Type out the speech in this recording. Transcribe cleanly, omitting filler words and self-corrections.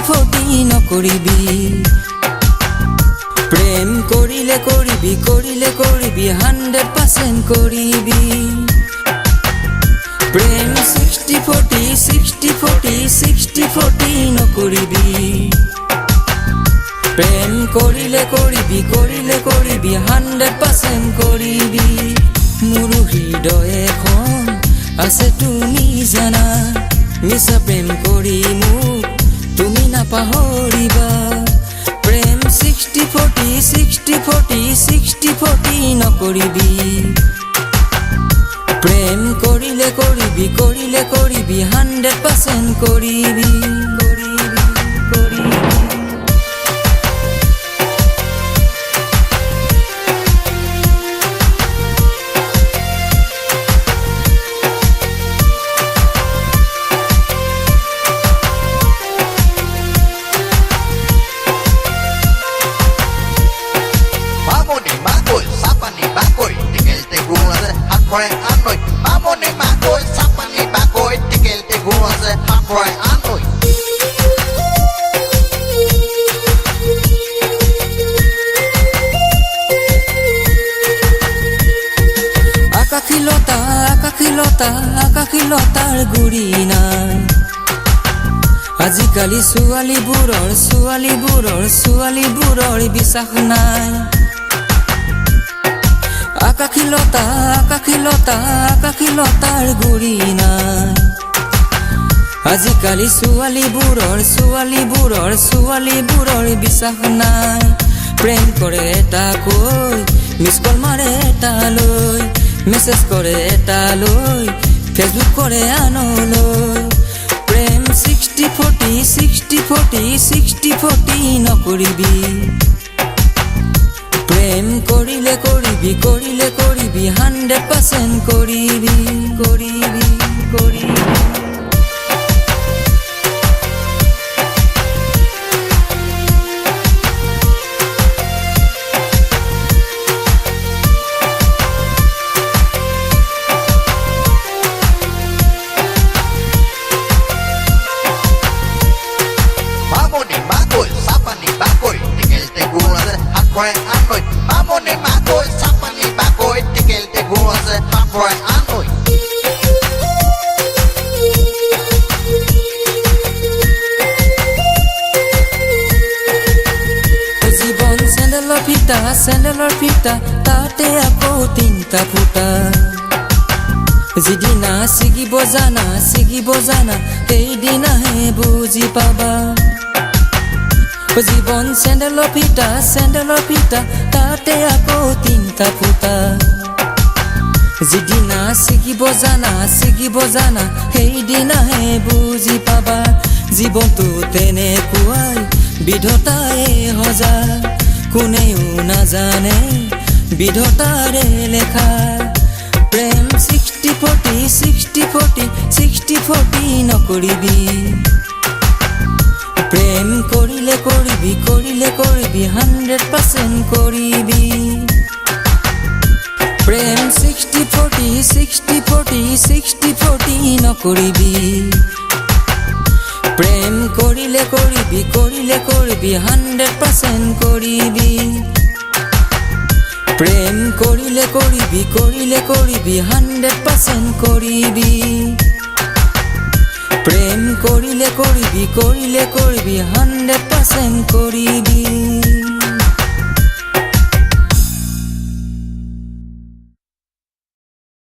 60-40 নকৰিবি প্ৰেম কৰিলে কৰিবি 100% কৰিবি প্ৰেম 60-40 নকৰিবি প্ৰেম কৰিলে কৰিবি 100% কৰিবি মোৰ হৃদয় এখন আছে তুমি জানা মিছা প্ৰেম কৰি মোক তুমি নাপাহৰিবা প্ৰেম 60-40 নকৰিবি প্ৰেম কৰিলে কৰিবি 100% কৰিবি Hakroy anoy, mamone makoy, sapani bakoy, tikel te guaze. Hakroy anoy. আকাশিলতাৰ গুৰি নাই আজিকালি ছোৱালীবোৰৰ বিশ্বাস নাই আকাশিলতাৰ গুৰি নাই আজিকালি ছোৱালীবোৰৰ বিশ্বাস নাই প্ৰেম কৰে এটা কৈ মিছ কল মাৰে এটা লৈ মেছেজ কৰে এটা লৈ ফেচবুক কৰে আনলৈ প্ৰেম 60-40 নকৰিবি প্ৰেম কৰিলে কৰিবি 100% কৰিবি Mamone makoy, sapani bakoy, tikel te guaze. Hakroy anoy, mamone makoy, sapani bakoy, tikel te guaze. Hakroy anoy. জীৱন চেণ্ডেলৰ ফিটা তাতে আকৌ 3টা ফুটা যিদিনা ছিগিব জানা সেইদিনাহে বুজি পাবা জীৱন চেণ্ডেলৰ ফিটা তাতে আকৌ 3টা ফুটা যিদিনা ছিগিব জানা সেইদিনাহে বুজি পাবা জীৱনটো তেনেকুৱাই বিধতাই সজা কোনেও নাজানে বিধতাৰে লেখা প্ৰেম 60-40 নকৰিবি প্ৰেম কৰিলে কৰিবি 100% কৰিবি প্ৰেম 60-40 নকৰিবি প্ৰেম কৰিলে কৰিবি 100% কৰিবি প্ৰেম কৰিলে কৰিবি 100% কৰিবি প্ৰেম কৰিলে কৰিবি 100% কৰিবি